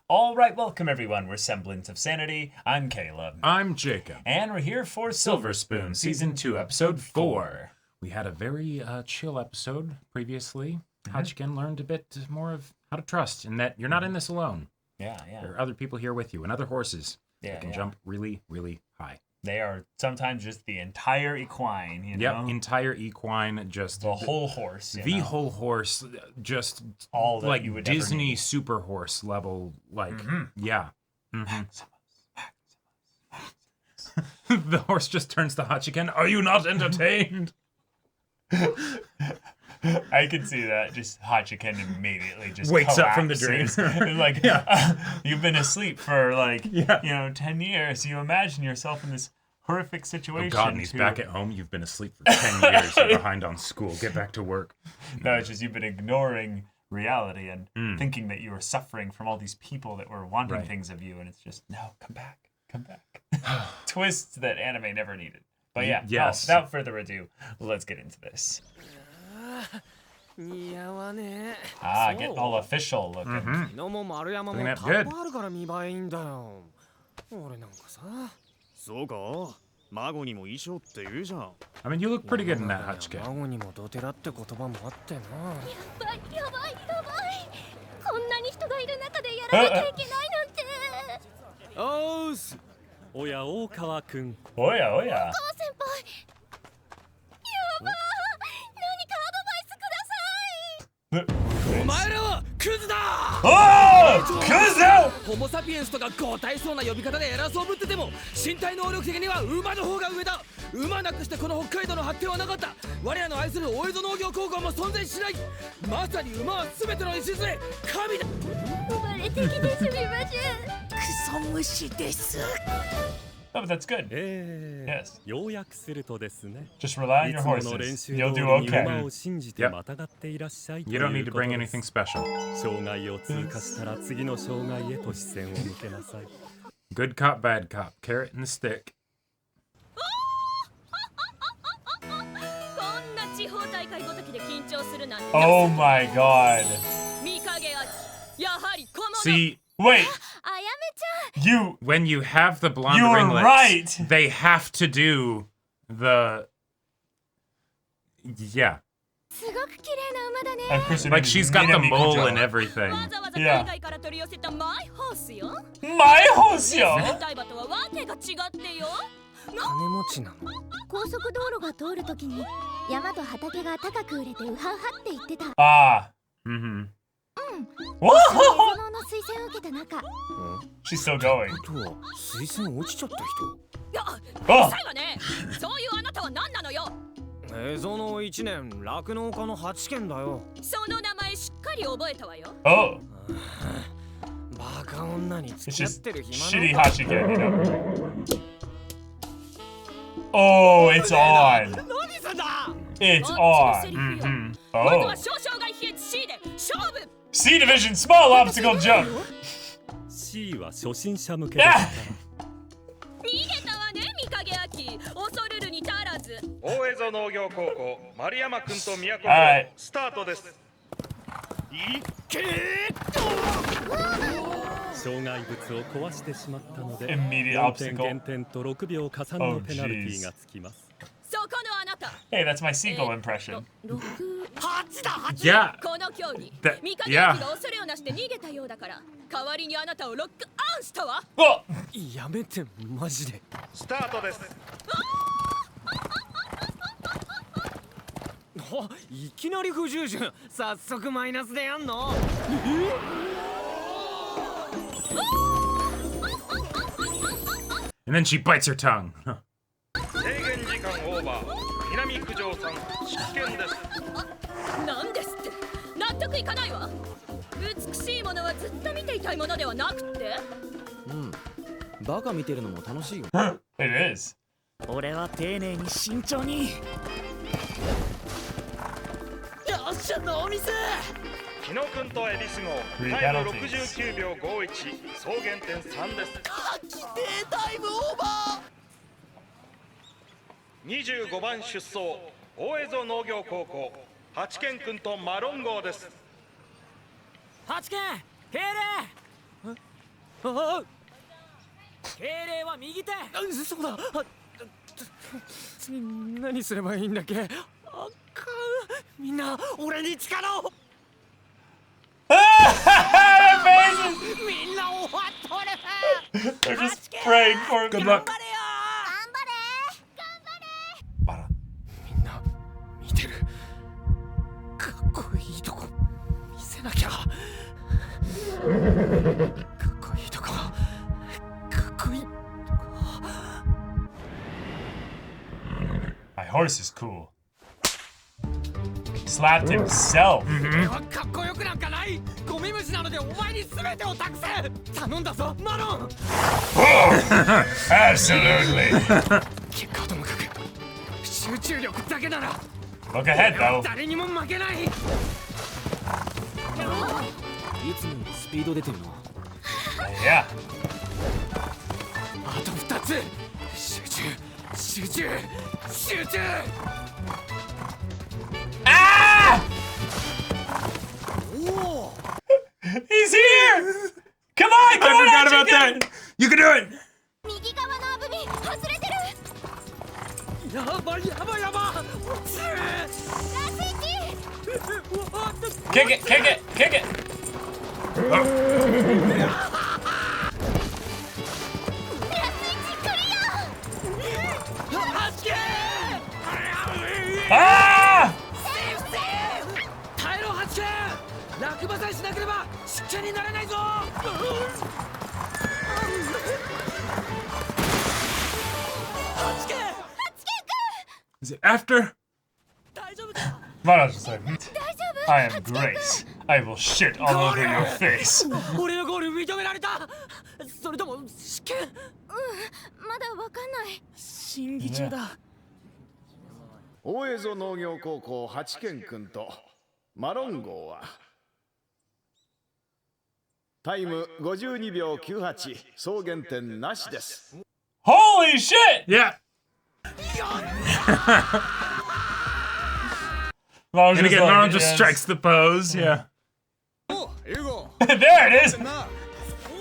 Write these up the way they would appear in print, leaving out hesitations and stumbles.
All right, welcome everyone. We're Semblance of Sanity. I'm Caleb. I'm Jacob. And we're here for Silver Spoon, Season 2, Episode 4. We had a very chill episode previously. Hachiken learned a bit more of how to trust and that you're not in this alone. Yeah. There are other people here with you and other horses that can jump really, really high. They are sometimes just the entire equine, you know? Yep, entire equine, just... The whole horse, The whole horse, just all that like you would Disney ever need. super horse level, like, yeah. The horse just turns to Hachiken. Are you not entertained? I can see that. Just Hachiken immediately just wakes up from the collapses. dream. Like, you've been asleep for 10 years. You imagine yourself in this horrific situation. Oh God, and he's back at home. You've been asleep for 10 years. You're behind on school. Get back to work. No, it's just you've been ignoring reality and thinking that you were suffering from all these people that were wanting things of you. And it's just, no, come back. Twists that anime never needed. But yeah, without further ado, let's get into this. Getting all official looking. Looking at good. I mean, you look pretty good in that, Hachiken. Oh yeah.ホモサピエンスとか合体そうな呼び方で偉そうぶってても身体能力的には馬の方が上だ。馬なくしてこの北海道の発展はなかった。我らの愛する大江戸農業高校も存在しない。まさに馬は全ての礎、神だ。生まれてきてすみません。クソ虫です。Oh, but that's good. Yes. 要約するとですね。 Just rely on your horses. You'll do okay. You don't need to bring anything special. 障害を通過したら次の障害へと視線を向けなさい。Good cop, bad cop. Carrot and the stick. こんな地方大会ごときで緊張するなんて。Oh my god. 見影あり。やはり小物。 See, wait. When you have the blonde You were ringlets, right. they have to do the... Yeah. すごく綺麗な馬だね。 Like she's got the mole and everything. わざわざ海外から取り寄せたマイホースよ。マイホースよ。台馬とはわけが違ってよ。金持ちなの。高速道路が通るときに山と畑が高く売れてウハウハって言ってた。Whoa! その推薦を受けた中。 She's still going. 推薦落ちちゃった人。いや、うるさいわね。そういうあなたは何なのよ。映像の1年酪農家の8件だよ。その名前しっかり覚えたわよ。Oh. バカ女に It's 付き合っ just てる暇 shitty なんか。 Hachiken, you know? Oh, it's on. 何すんだ。 It's あっちのセリ on. フよ。まず Oh. は小障害比率 C で勝負。 C division, small obstacle jump. C は初心者向けですから。逃げたわね、見影秋。恐るるに足らず。大江戸農業高校丸山くんと宮古はいスタートです。いっけ障害物を壊してしまったので Immediate 4点 obstacle. 減点と6秒加算のペナルティーがつきます。そこのあなた。 Hey, that's my seagull impression. 8だ8。 Yeah. この競技、 That- 見影秋が恐れをなして逃げたようだから、代わりにあなたをロックアンしたわ。 Oh. やめてマジで。スタートです。いきなり不従順。早速マイナスでやんの。 And then she bites her tongue. 制限時間オーバー。Minamikujoさん失権です。なんですって。納得いかないわ。美しいものはずっと見ていたいものではなくて。バカ見てるのも楽しいよ。 It is. 俺は丁寧に慎重に。よっしゃノーミス。日野くんと恵比寿号タイム69秒51総減点3です。規定タイムオーバー。25番出走大江戸農業高校八軒くんとマロン号です。八軒敬礼。ああ敬礼は右手。そうだ。次何すればいいんだっけ。あかん。みんな俺に力を。みんな終わっとる。 They're just praying for him. Good luck. みんな見てる。かっこいいとこ見せなきゃ。かっこいいとこ。かっこいいとこ。 My horse is cool. Slapped himself. 俺はかっこよくなんかない。ゴミ虫なのでお前に全てを託せ。頼んだぞマロン。 Absolutely. 結果はともかく集中力だけなら Look ahead, though. 誰にも負けない。いつもよりスピード出てるな。 Yeah. あと2つ。集中集中集中。 Ah! おお。 He's here! Come on, I come on, forgot about Hachiko! that. You can do it. 右側のアブミ外れてる。やばいやばいやばい。ラスイチ Kick it, kick it, kick it! ラスイチクリア。はじけ。 Ah! 耐えろはじけ。落馬さえしなければ失権になれないぞ。はじけ。 Is it after? 大丈夫か。 Mano's just like, 大丈夫？ I am Grace. I will shit all over your face. 俺のゴール認められた。それとも試験。まだわかんない。審議中だ。大江戸農業高校八健君とマロン号はタイム52秒98、総減点なしです。 Holy shit! Yeah. Mano's And just again, like, Maron just yes. strikes the pose. Yeah. There it is!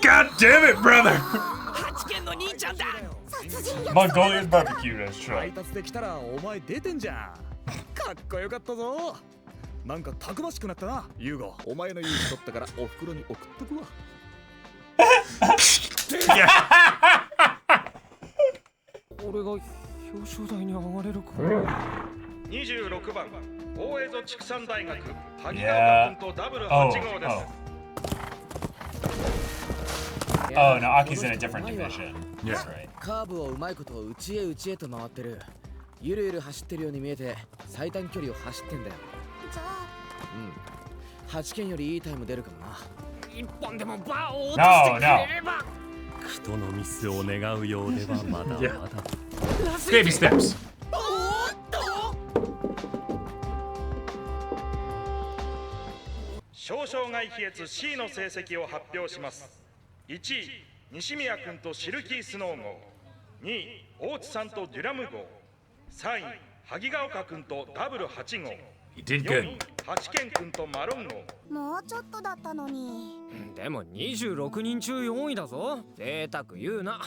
God damn it, brother. 八軒の兄ちゃんだ。 Mongolian barbecue restaurant. 配達できたらお前出てんじゃん。かっこよかったぞ。なんかたくましくなったな、ユーゴ。お前の言う人ったからお袋に送っとくわ。俺が表彰台に上がれるか。 26番大江戸畜産大学萩川君とダブル8号です。 Oh no, Aki's in a different division. Yeah. That's right. カーブをうまいこと内へ内へと回ってる。ゆるゆる走ってるように見えて最短距離を走ってんだよ。じゃあ8軒よりいいタイム出るかもな。一本でもバーを落と No, してく no. れれば。人のミスを願うようではまだまだ。 Baby steps. おーっと。小障害飛越 C の成績を発表します。1位西宮君とシルキースノー号、2位大津さんとデュラム号、3位萩ヶ丘君とダブル8号、 He did 4 good. 位八健君とマロン号。もうちょっとだったのに。でも26人中4位だぞ。贅沢言うな。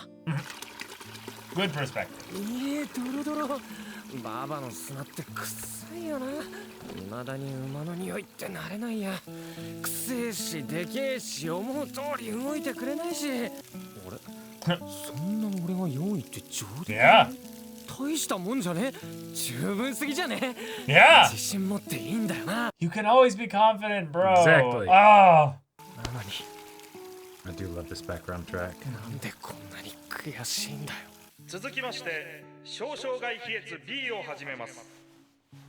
Good perspective. ドロドロ。ババの砂ってくっさいよな。未だに馬の匂いって慣れないや。くせえしでけえし思う通り動いてくれないし。俺そんな俺が4位って冗談？ Yeah. 大したもんじゃね？十分すぎじゃね？ Yeah. 自信持っていいんだよな。 You can always be confident, bro. Exactly. Oh. なのに I do love this background track. なんでこんなに悔しいんだよ。続きまして小障害飛越 B を始めます。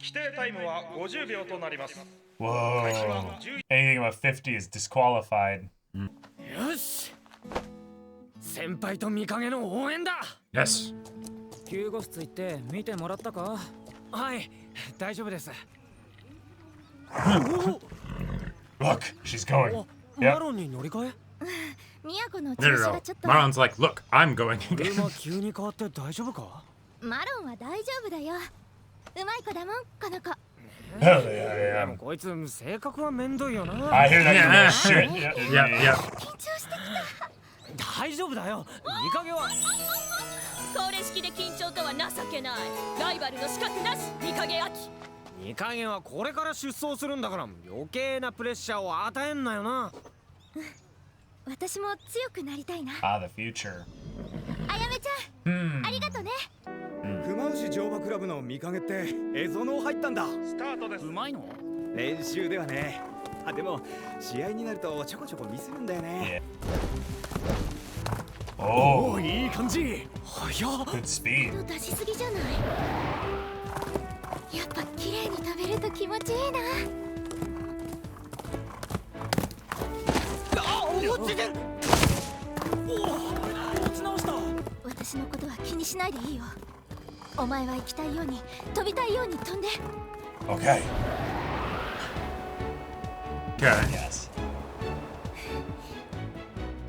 規定タイムは50秒となります。 Whoa. 開始は10 Anything above 50 is disqualified. よし。先輩と見影の応援だ。 Yes. 救護室行って見てもらったか？はい、大丈夫です。 Look, she's going. マ Yeah. ロンに乗り換え？ミヤコの No, 調 no, 子 no. がちょっと。 Maron's like, look, I'm going 車 again. 急に変わって大丈夫か？マロンは大丈夫だよ。うまい子だもん、この子。 Hell で yeah, も yeah. こいつ性格はめんどいよな。 I hear that you Yeah. little shit. Yep, yep. 緊張してきた。大丈夫だよ。見かけはこれ式で緊張とは情けない。ライバルの資格なし、見影秋。見かけはこれから出走するんだから余計なプレッシャーを与えんなよな。私も強くなりたいな。Ah, the future. あやめちゃん、ありがとね。熊牛乗馬クラブの見影ってエゾノ入ったんだ。スタートです。うまいの？練習ではね。でも試合になるとちょこちょこミスるんだよね。Oh, いい感じ。早っ。 good speed. 出しすぎじゃない？やっぱ綺麗に食べると気持ちいいな。落ちてる。落ち直した。私のことは気にしないでいいよ。お前は行きたいように飛びたいように飛んで。 Okay. Okay. Yes.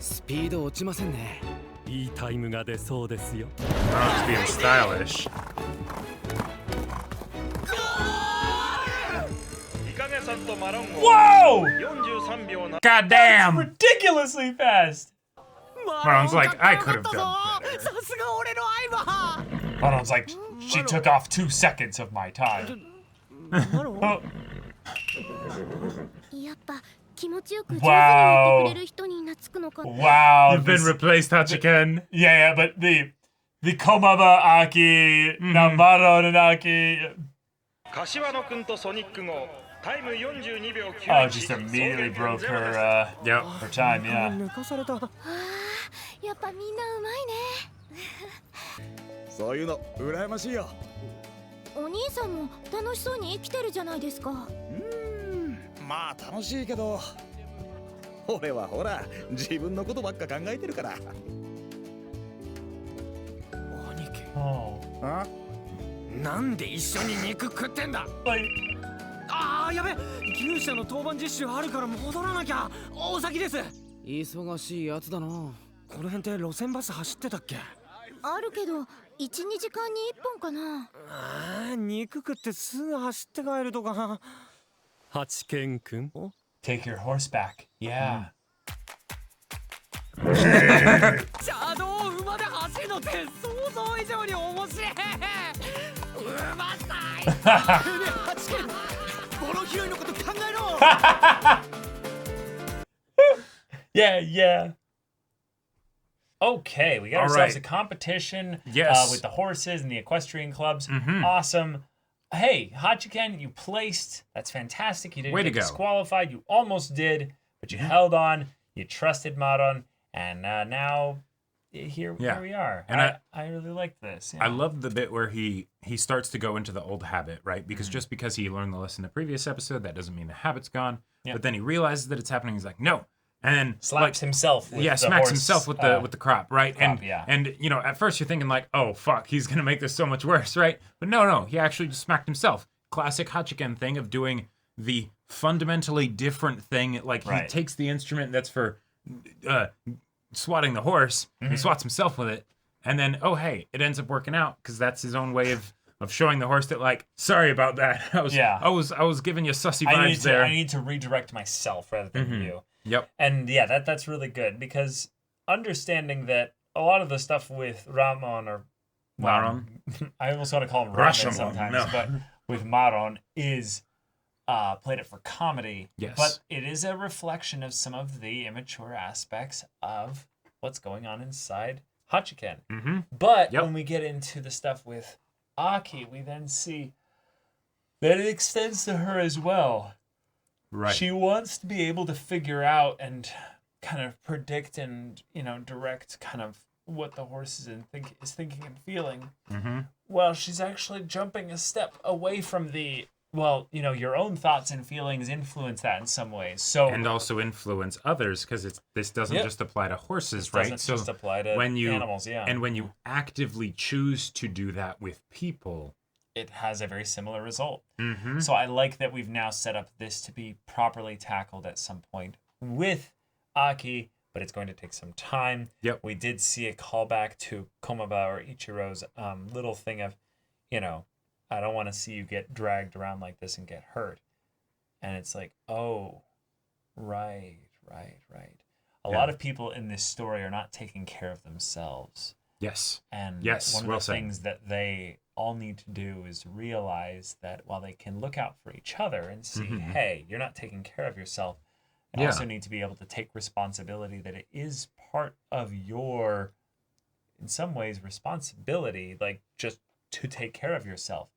スピード落ちませんね。いいタイムが出そうですよ。Not being stylish. イカゲさんとマロンゴ Whoa! 43秒な。 God damn! Ridiculously fast. Maron's like, I could have done better. さすが俺の相葉。 Maron's like, she took off 2 seconds of my time. マロン。 Oh, やっぱ気持ちよく上手に乗ってくれる人に懐くのか。 wow. You've been this- replaced, Hachiken. yeah, but the Komaba Aki, Namaro and Aki. 柏野くんとソニック号タイム42秒 Oh, 91 just immediately 総 broke 減点ゼロ her です her time. Yeah. 抜かされた。やっぱみんなうまいね。そういうの羨ましいよ。お兄さんも楽しそうに生きてるじゃないですか。まあ楽しいけど俺はほら自分のことばっか考えてるから。兄貴。 Oh. あ？なんで一緒に肉食ってんだ。 Like, ああやべ。牛舎の当番実習あるから戻らなきゃ。大崎です。忙しいやつだな。この辺って路線バス走ってたっけ？あるけど1、2時間に1本かな。ああ肉食ってすぐ走って帰るとか。八犬くん。 take your horse back. Yeah. 邪道馬で走るのって想像以上に面白い。うまさい。ねえ八犬、ボロ拾いのこと考えろ。 Yeah, yeah. Okay, we got All ourselves right. a competition Yes. with the horses and the equestrian clubs. Awesome. Hey, Hachiken, you placed. That's fantastic. You didn't Way to get go. disqualified. You almost did, but you held on. You trusted Maron, and now here we are. And I really like this. I love the bit where he starts to go into the old habit, right? Because just because he learned the lesson in the previous episode, that doesn't mean the habit's gone. Yeah. But then he realizes that it's happening. He's like, no. And then slaps himself with the smacks horse, himself with the crop, right? crop, yeah. And you know, at first you're thinking like, oh fuck, he's gonna make this so much worse, right? But no, he actually just smacked himself. Classic Hachiken thing of doing the fundamentally different thing. Like he takes the instrument that's for swatting the horse, he swats himself with it, and then oh hey, it ends up working out because that's his own way of showing the horse that like, sorry about that. I was giving you sussy vibes there. I need to redirect myself rather than you. Yep. And yeah, that's really good because understanding that a lot of the stuff with Ramon or Maron, I almost want to call him Ramen Rashomon, sometimes, no. but with Maron is played it for comedy. Yes. But it is a reflection of some of the immature aspects of what's going on inside Hachiken. But when we get into the stuff with Aki, we then see that it extends to her as well. Right. She wants to be able to figure out and kind of predict and, direct kind of what the horse is thinking and feeling. Well, she's actually jumping a step away from your own thoughts and feelings influence that in some ways. So and also influence others because this doesn't just apply to horses, right? Doesn't just apply to animals, yeah. And when you actively choose to do that with people, it has a very similar result. So I like that we've now set up this to be properly tackled at some point with Aki, but it's going to take some time. Yep. We did see a callback to Komaba or Ichiro's little thing of, I don't want to see you get dragged around like this and get hurt. And it's like, oh, right. a lot of people in this story are not taking care of themselves. Yes. And yes. one of the things that they all need to do is realize that while they can look out for each other and see, hey, you're not taking care of yourself, you also need to be able to take responsibility that it is part of your, in some ways, responsibility, like just to take care of yourself.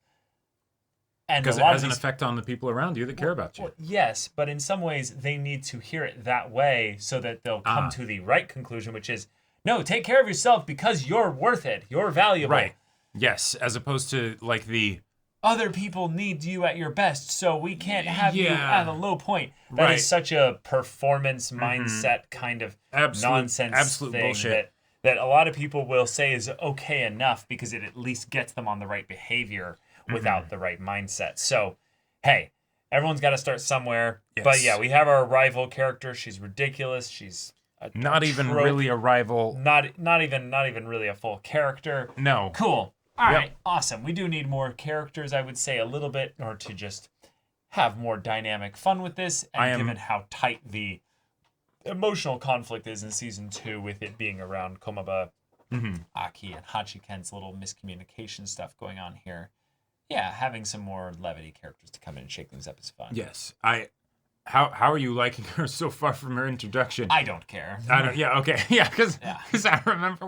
Because it has an effect on the people around you that care about you. Well, yes, but in some ways they need to hear it that way so that they'll come to the right conclusion, which is, no, take care of yourself because you're worth it. You're valuable. Right. Yes, as opposed to like the... Other people need you at your best, so we can't have you at a low point. That is such a performance mindset kind of nonsense thing bullshit. That a lot of people will say is okay enough because it at least gets them on the right behavior without the right mindset. So, hey, everyone's got to start somewhere. Yes. But yeah, we have our rival character. She's ridiculous. She's not even really a rival. Not even really a full character. No. Cool. All right, awesome. We do need more characters, I would say, a little bit, or to just have more dynamic fun with this. And given how tight the emotional conflict is in season 2, with it being around Komaba, Aki, and Hachiken's little miscommunication stuff going on here. Yeah, having some more levity characters to come in and shake things up is fun. Yes. How are you liking her so far from her introduction? I don't care. Okay. Yeah, because I remember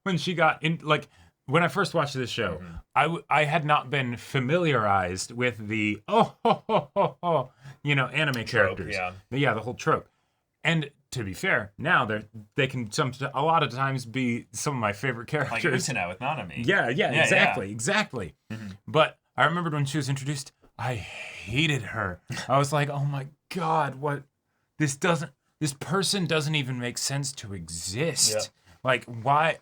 when she got in, like, when I first watched this show, I had not been familiarized with the anime characters. Yeah, the whole trope. And to be fair, now they can a lot of times be some of my favorite characters. Like Utena with Nanami. Yeah, exactly. But I remembered when she was introduced, I hated her. I was like, oh my God, what? This person doesn't even make sense to exist. Yeah. Like, why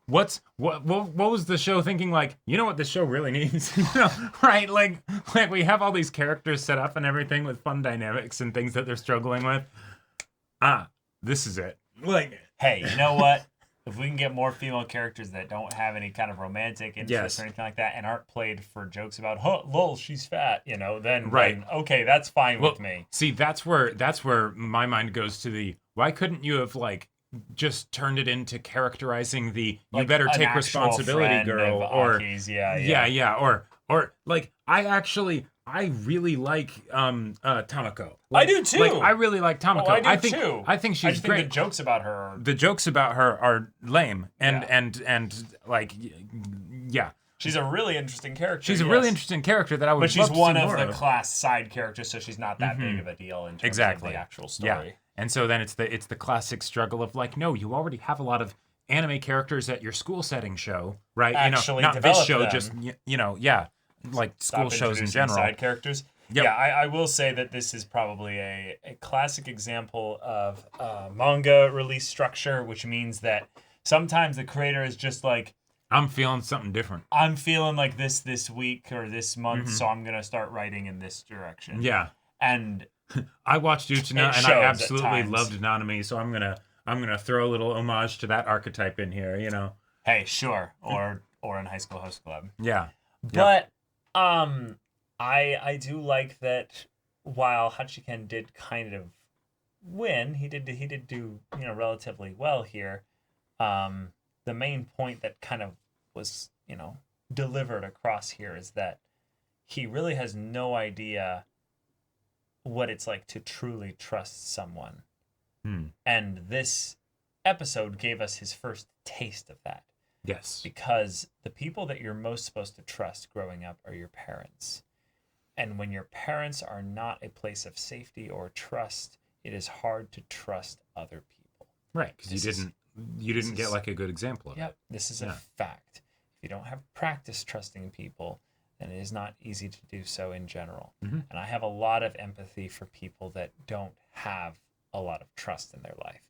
what was the show thinking? Like, you know what this show really needs? Right? Like we have all these characters set up and everything with fun dynamics and things that they're struggling with. This is it. Like, hey, you know what? If we can get more female characters that don't have any kind of romantic interest or anything like that and aren't played for jokes about, lol, she's fat, then okay, that's fine with me. See, that's where my mind goes to the, why couldn't you have just turned it into characterizing the you better take responsibility girl or Aki's, or like I really like Tamako. I do too. Like, I really like Tamako. Oh, I do too. I think she's great. The jokes about her are lame and like she's a really interesting character. She's a really interesting character that I would. But she's one of the of. class side characters, so she's not that big of a deal in terms of the actual story. Yeah. And so then it's the classic struggle of like, no, you already have a lot of anime characters at your school setting show, right? Actually, not this show, them. just like school shows in general. Side characters. Yep. Yeah, I will say that this is probably a classic example of manga release structure, which means that sometimes the creator is just like, I'm feeling something different. I'm feeling like this week or this month, so I'm gonna start writing in this direction. Yeah, and I watched Utena and I absolutely loved Nanami, so I'm gonna throw a little homage to that archetype in here, Hey, sure, or in High School Host Club. Yeah, but I do like that while Hachiken did kind of win, he did do relatively well here. The main point that kind of was delivered across here is that he really has no idea what it's like to truly trust someone. And this episode gave us his first taste of that. Yes. Because the people that you're most supposed to trust growing up are your parents. And when your parents are not a place of safety or trust, it is hard to trust other people. Right, because you didn't get like a good example of it. Yep, this is a fact. If you don't have practice trusting people, then it is not easy to do so in general. And I have a lot of empathy for people that don't have a lot of trust in their life.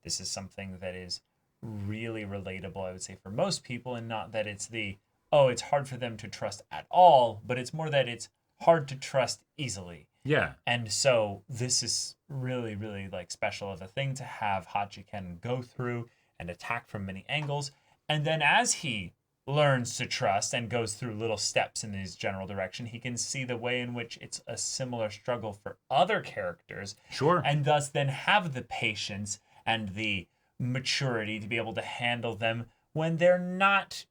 This is something that is really relatable, I would say, for most people, and not that it's it's hard for them to trust at all, but it's more that it's hard to trust easily. Yeah. And so this is really, really special of a thing to have Hachiken go through and attack from many angles. And then as he learns to trust and goes through little steps in his general direction, he can see the way in which it's a similar struggle for other characters. Sure. And thus then have the patience and the maturity to be able to handle them when they're not,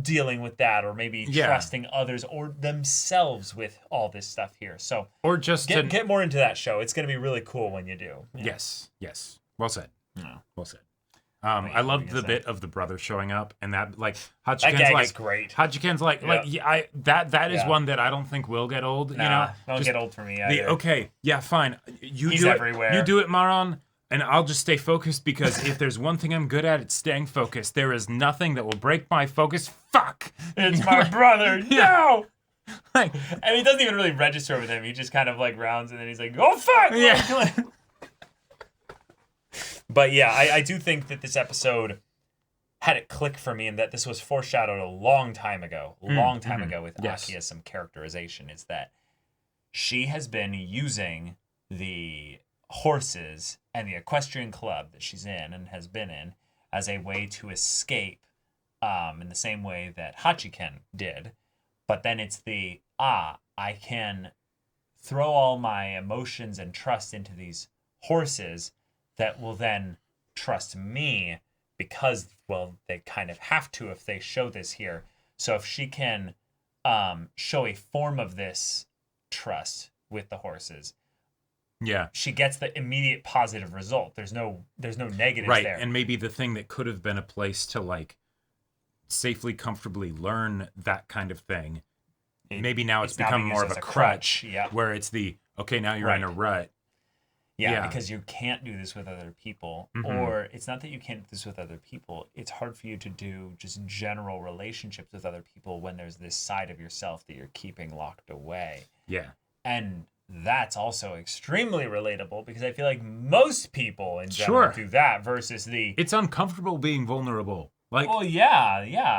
dealing with that, or maybe trusting others or themselves with all this stuff here. So or just get more into that show. It's going to be really cool when you do. Yeah. Yes. Well said. No. Well said. I loved the bit of the brother showing up, and that Hachiken's that gag is great. Hachiken's that is one that I don't think will get old. Don't get old for me either. Fine. He's everywhere. You do it, Maron, and I'll just stay focused, because if there's one thing I'm good at, it's staying focused. There is nothing that will break my focus. Fuck! It's my brother. No! And he doesn't even really register with him. He just kind of rounds, and then he's like, oh, fuck! Yeah. But yeah, I do think that this episode had it click for me, and that this was foreshadowed a long time ago. With Aki as some characterization, is that she has been using the horses and the equestrian club that she's in and has been in as a way to escape, in the same way that Hachiken did. But then it's I can throw all my emotions and trust into these horses that will then trust me, because, they kind of have to if they show this here. So if she can show a form of this trust with the horses, she gets the immediate positive result. There's no negatives there. And maybe the thing that could have been a place to safely, comfortably learn that kind of thing, maybe now it's become more of a crutch. Where it's now you're in a rut. Yeah, because you can't do this with other people. Or it's not that you can't do this with other people. It's hard for you to do just general relationships with other people when there's this side of yourself that you're keeping locked away. Yeah. And that's also extremely relatable, because I feel like most people in general do that versus It's uncomfortable being vulnerable. And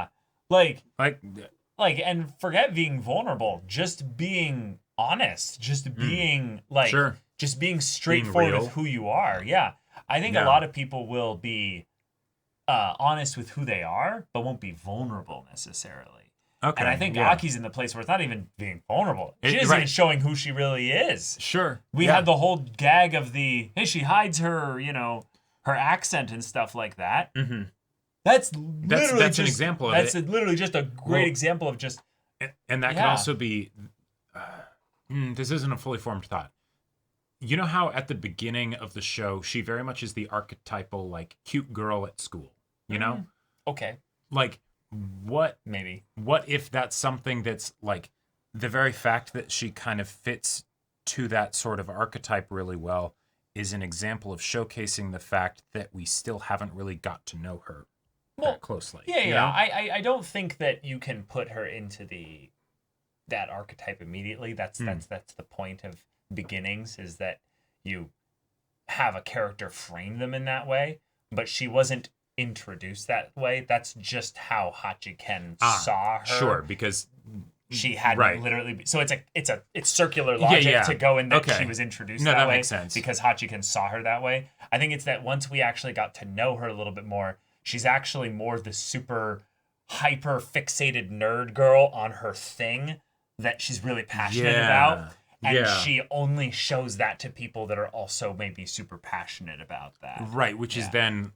forget being vulnerable. Just being honest. Just being just being straightforward with who you are. Yeah. I think a lot of people will be honest with who they are, but won't be vulnerable necessarily. Okay. And I think Aki's in the place where it's not even being vulnerable. She isn't even showing who she really is. Sure. We had the whole gag of she hides her, her accent and stuff like that. Mm-hmm. That's literally an example of it. That's literally just a great example of just... And that can also be... this isn't a fully formed thought. You know how at the beginning of the show, she very much is the archetypal, cute girl at school, you know? Okay. What if that's something that's, the very fact that she kind of fits to that sort of archetype really well is an example of showcasing the fact that we still haven't really got to know her that closely. Yeah. I don't think that you can put her into that archetype immediately. That's the point of beginnings, is that you have a character frame them in that way, but she wasn't introduced that way. That's just how Hachiken saw her. Sure, because she had literally so it's circular logic to go in that she was introduced that way. Makes sense. Because Hachiken saw her that way. I think it's that once we actually got to know her a little bit more, she's actually more the super hyper fixated nerd girl on her thing that she's really passionate about. And she only shows that to people that are also maybe super passionate about that. Right, which is then,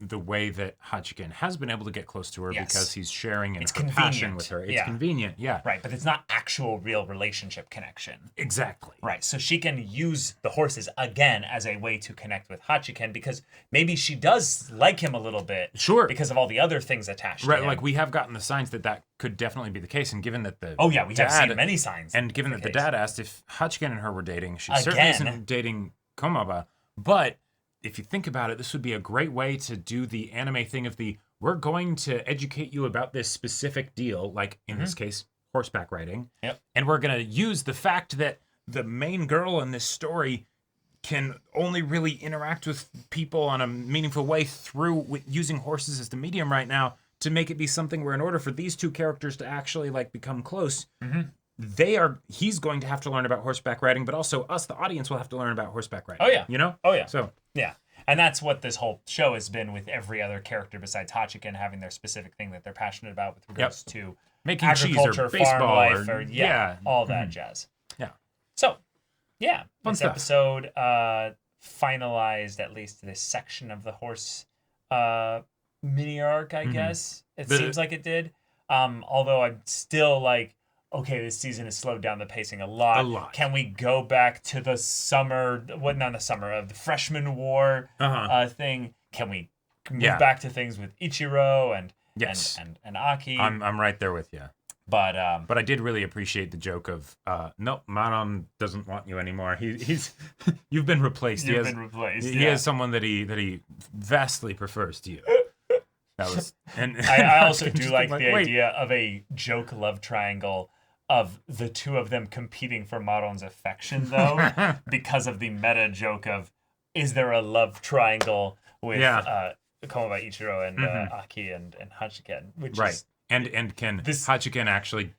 the way that Hachiken has been able to get close to her because he's sharing in her passion with her. It's convenient, Right, but it's not actual real relationship connection. Exactly. Right, so she can use the horses again as a way to connect with Hachiken, because maybe she does like him a little bit. Sure. Because of all the other things attached to him. Right, we have gotten the signs that could definitely be the case, and given that the we have seen many signs. And given that the dad asked if Hachiken and her were dating, she certainly isn't dating Komaba, but if you think about it, this would be a great way to do the anime thing of we're going to educate you about this specific deal, in this case, horseback riding. Yep. And we're going to use the fact that the main girl in this story can only really interact with people on a meaningful way through using horses as the medium right now, to make it be something where in order for these two characters to actually become close, he's going to have to learn about horseback riding, but also us, the audience, will have to learn about horseback riding. Oh, yeah. You know? Oh, yeah. So, yeah. And that's what this whole show has been, with every other character besides Hachiken having their specific thing that they're passionate about with regards to making cheese or agriculture, baseball farm life, or all that jazz. Yeah. So, yeah, Fun this stuff. episode finalized at least this section of the horse mini arc, I guess. It seems like it did. Although I'm still like, okay, this season has slowed down the pacing a lot. Can we go back to the summer? What? Not the summer of the freshman war thing. Can we move back to things with Ichiro and Aki? I'm right there with you. But I did really appreciate the joke of nope, Maron doesn't want you anymore. He's you've been replaced. You've been replaced. He has someone that he vastly prefers to you. That was, and I also do like the idea of a joke love triangle of the two of them competing for Maron's affection, though, because of the meta joke of, is there a love triangle with Komaba Ichiro and Aki and Hachiken, which is and can Hachiken actually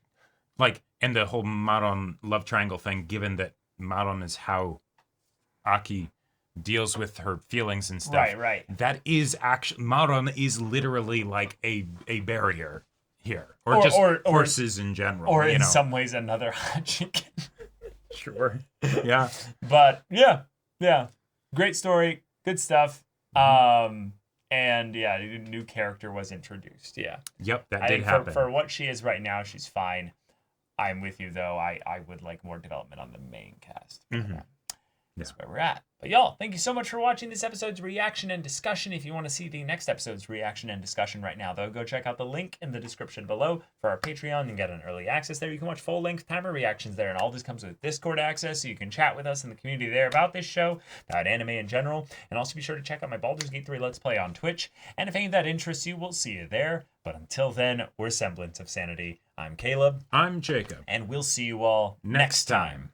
and the whole Maron love triangle thing, given that Maron is how Aki deals with her feelings and stuff. Right. That is actually, Maron is literally like a barrier here, or horses in general, or in some ways another Hachiken. Sure. Yeah. But yeah, great story, good stuff. And a new character was introduced. Yeah. Yep, that I did think happen. For what she is right now, she's fine. I'm with you though. I would like more development on the main cast. That's where we're at. But y'all, thank you so much for watching this episode's reaction and discussion. If you want to see the next episode's reaction and discussion right now, though, go check out the link in the description below for our Patreon. You can get an early access there. You can watch full-length timer reactions there, and all this comes with Discord access, so you can chat with us in the community there about this show, about anime in general, and also be sure to check out my Baldur's Gate 3 Let's Play on Twitch. And if any of that interests you, we'll see you there. But until then, we're Semblance of Sanity. I'm Caleb. I'm Jacob. And we'll see you all next time.